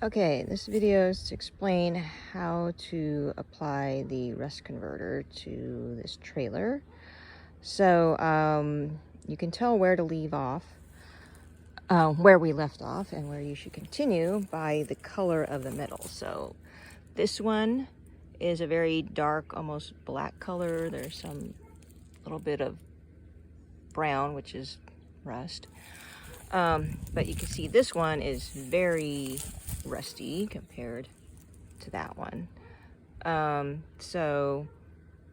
Okay, this video is to explain how to apply the rust converter to this trailer. So you can tell where to leave off, where we left off, and where you should continue by the color of the metal. So this one is a very dark, almost black color. There's some little bit of brown, which is rust. But you can see this one is very rusty compared to that one. So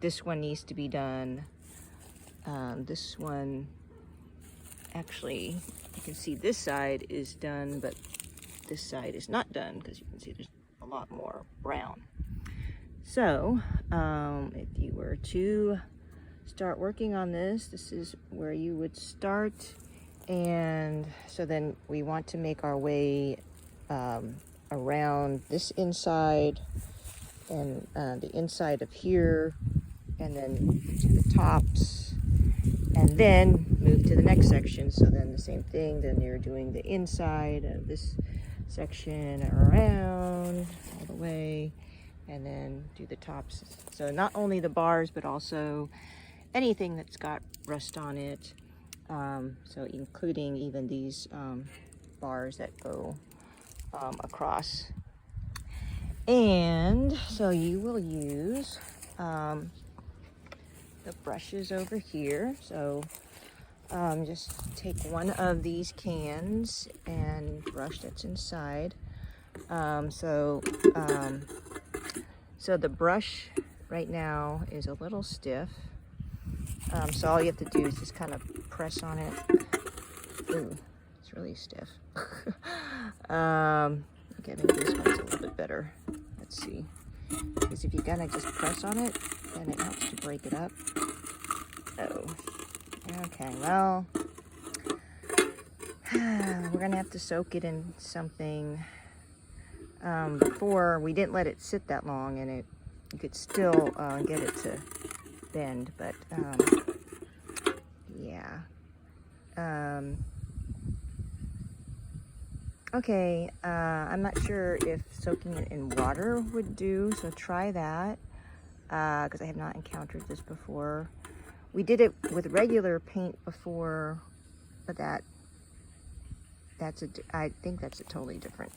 this one needs to be done. This one, actually, you can see this side is done, but this side is not done because you can see there's a lot more brown. So if you were to start working on this, this is where you would start. And so then we want to make our way around this inside and the inside of here, and then to the tops, and then move to the next section. So then the same thing, then you're doing the inside of this section around all the way, and then do the tops. So not only the bars, but also anything that's got rust on it. So including even these bars that go across. And so you will use the brushes over here. So just take one of these cans and brush that's inside. So the brush right now is a little stiff. So all you have to do is just kind of press on it. Ooh, it's really stiff. Okay, maybe this one's a little bit better. Let's see. Because if you kind of just press on it, then it helps to break it up. Oh, okay, well, we're gonna have to soak it in something. Before, we didn't let it sit that long, and you could still get it to bend, but yeah. Okay, I'm not sure if soaking it in water would do, so try that, because I have not encountered this before. We did it with regular paint before, but I think that's a totally different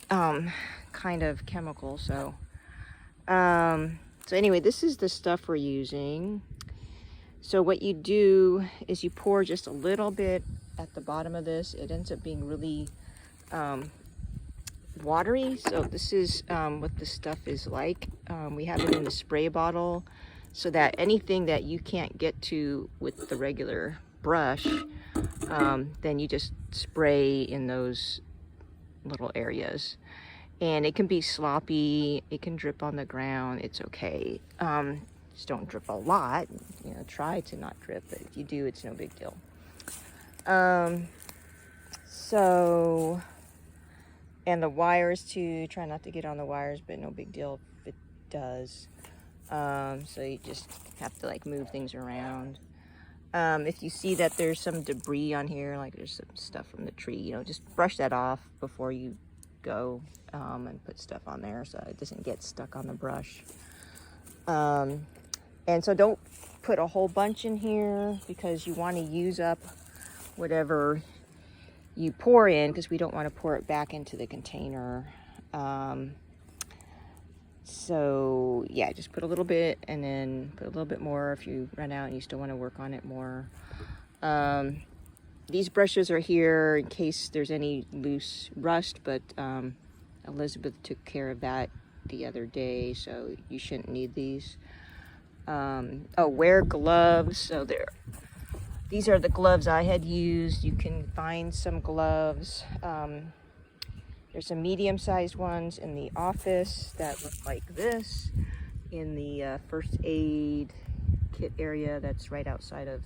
kind of chemical. So anyway, this is the stuff we're using. So what you do is you pour just a little bit at the bottom of this. It ends up being really watery. So this is what the stuff is like. We have it in the spray bottle so that anything that you can't get to with the regular brush, then you just spray in those little areas. And it can be sloppy, it can drip on the ground, it's okay. Just don't drip a lot, try to not drip, but if you do, it's no big deal. And the wires too, try not to get on the wires, but no big deal if it does. So you just have to move things around. If you see that there's some debris on here, like there's some stuff from the tree, just brush that off before you go and put stuff on there so it doesn't get stuck on the brush. And so don't put a whole bunch in here because you want to use up whatever you pour in, because we don't want to pour it back into the container. So yeah, just put a little bit and then put a little bit more if you run out and you still want to work on it more. These brushes are here in case there's any loose rust, but Elizabeth took care of that the other day, so you shouldn't need these. Oh, wear gloves. So these are the gloves I had used. You can find some gloves. There's some medium-sized ones in the office that look like this. In the first aid kit area that's right outside of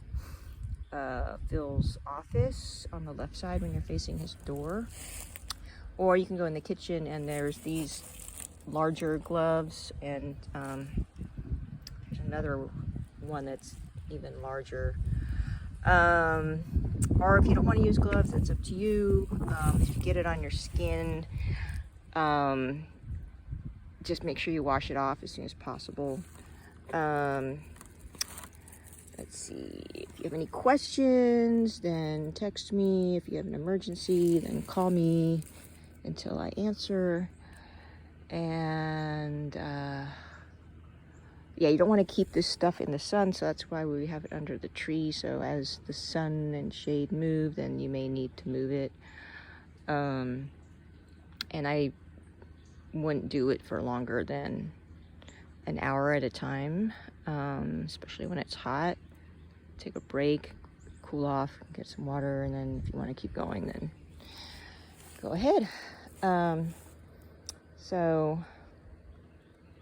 Phil's office on the left side when you're facing his door. Or you can go in the kitchen and there's these larger gloves, and there's another one that's even larger. Or if you don't want to use gloves, it's up to you. If you get it on your skin, Just make sure you wash it off as soon as possible. Let's see, if you have any questions, then text me. If you have an emergency, then call me until I answer. And yeah, you don't want to keep this stuff in the sun, so that's why we have it under the tree. So as the sun and shade move, then you may need to move it. And I wouldn't do it for longer than an hour at a time, especially when it's hot. Take a break, cool off, get some water, and then if you want to keep going, then go ahead. So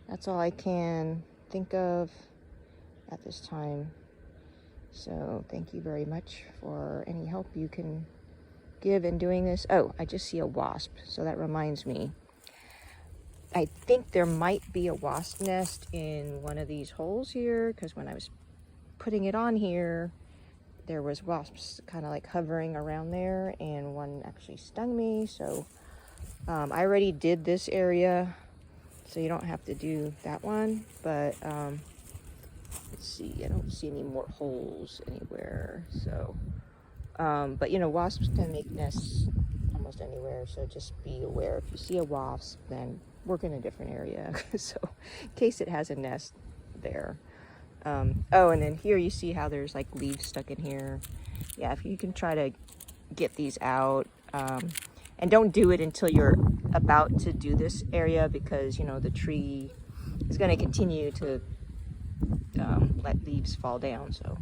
that's all I can think of at this time. So thank you very much for any help you can give in doing this. Oh, I just see a wasp, so that reminds me. I think there might be a wasp nest in one of these holes here, because when I was putting it on here, there was wasps kind of like hovering around there, and one actually stung me. So I already did this area, so you don't have to do that one. But let's see, I don't see any more holes anywhere. So but you know, wasps can make nests almost anywhere, so just be aware. If you see a wasp, then work in a different area, so in case it has a nest there. Oh, and then here you see how there's like leaves stuck in here. Yeah, if you can try to get these out, and don't do it until you're about to do this area, because you know the tree is going to continue to let leaves fall down, so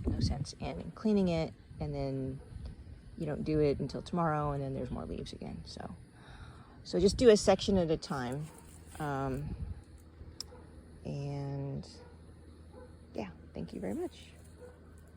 no sense in cleaning it, and then you don't do it until tomorrow, and then there's more leaves again. So just do a section at a time. And yeah, thank you very much.